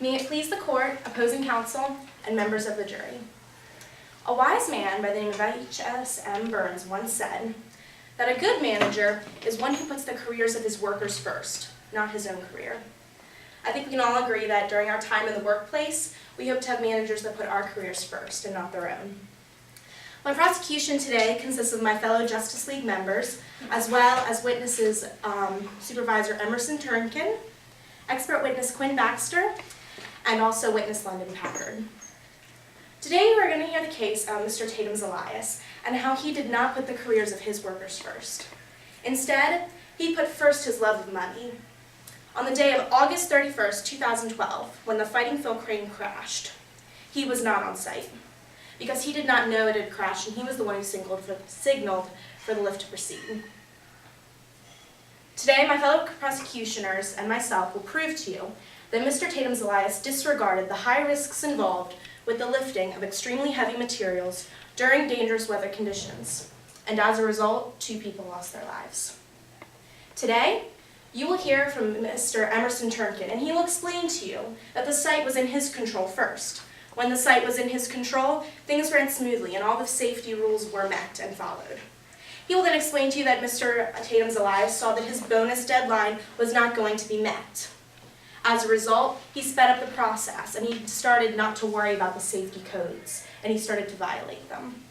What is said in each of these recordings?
May it please the court, opposing counsel, and members of the jury. A wise man by the name of H.S.M. Burns once said that a good manager is one who puts the careers of his workers first, not his own career. I think we can all agree that during our time in the workplace, we hope to have managers that put our careers first and not their own. My prosecution today consists of my fellow Justice League members, as well as witnesses Supervisor Emerson Turnkin, expert witness Quinn Baxter, and also witness London Packard. Today we're going to hear the case of Mr. Tatum's Elias and how he did not put the careers of his workers first. Instead, he put first his love of money. On the day of August 31st, 2012, when the Fighting Phil crane crashed, he was not on site because he did not know it had crashed and he was the one who signaled for the lift to proceed. Today, my fellow prosecutioners and myself will prove to you that Mr. Tatum's Elias disregarded the high risks involved with the lifting of extremely heavy materials during dangerous weather conditions, and as a result, 2 people lost their lives. Today, you will hear from Mr. Emerson Turnkin, and he will explain to you that the site was in his control first. When the site was in his control, things ran smoothly and all the safety rules were met and followed. He will then explain to you that Mr. Tatum's Elias saw that his bonus deadline was not going to be met. As a result, he sped up the process and he started not to worry about the safety codes and he started to violate them.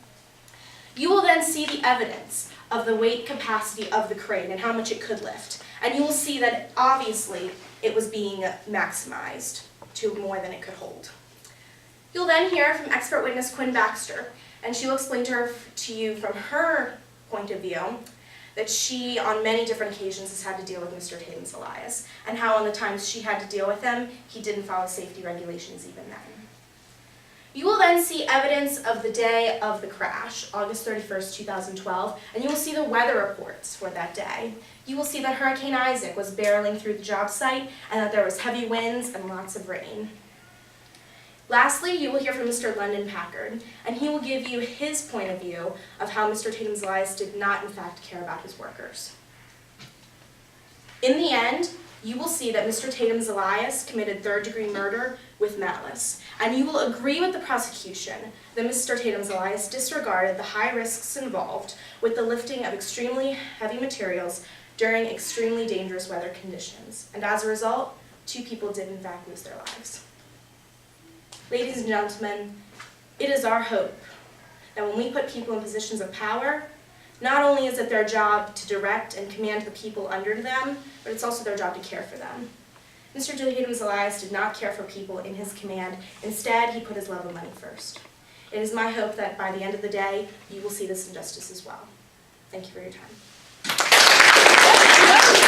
You will then see the evidence of the weight capacity of the crane and how much it could lift. And you will see that obviously it was being maximized to more than it could hold. You'll then hear from expert witness Quinn Baxter, and she will explain to you from her point of view that she, on many different occasions, has had to deal with Mr. Tatum's Elias, and how on the times she had to deal with him, he didn't follow safety regulations even then. You will then see evidence of the day of the crash, August 31st, 2012, and you will see the weather reports for that day. You will see that Hurricane Isaac was barreling through the job site and that there was heavy winds and lots of rain. Lastly, you will hear from Mr. London Packard, and he will give you his point of view of how Mr. Tatum's Elias did not, in fact, care about his workers. In the end, you will see that Mr. Tatum's Elias committed third-degree murder with malice, and you will agree with the prosecution that Mr. Tatum's Elias disregarded the high risks involved with the lifting of extremely heavy materials during extremely dangerous weather conditions, and as a result, 2 people did, in fact, lose their lives. Ladies and gentlemen, it is our hope that when we put people in positions of power, not only is it their job to direct and command the people under them, but it's also their job to care for them. Mr. Tatum's Elias did not care for people in his command. Instead, he put his love of money first. It is my hope that by the end of the day, you will see this injustice as well. Thank you for your time.